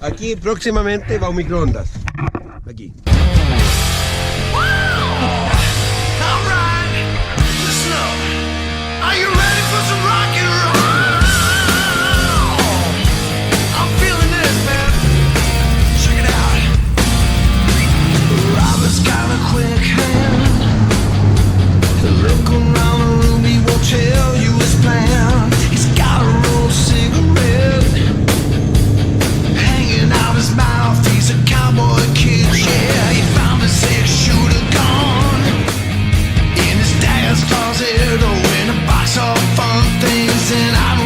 Aquí próximamente va un microondas. Aquí. Tell you his plan. He's got a roll cigarette hanging out his mouth. He's a cowboy kid, yeah. He found a six-shooter gun in his dad's closet, or in a box of fun things. And I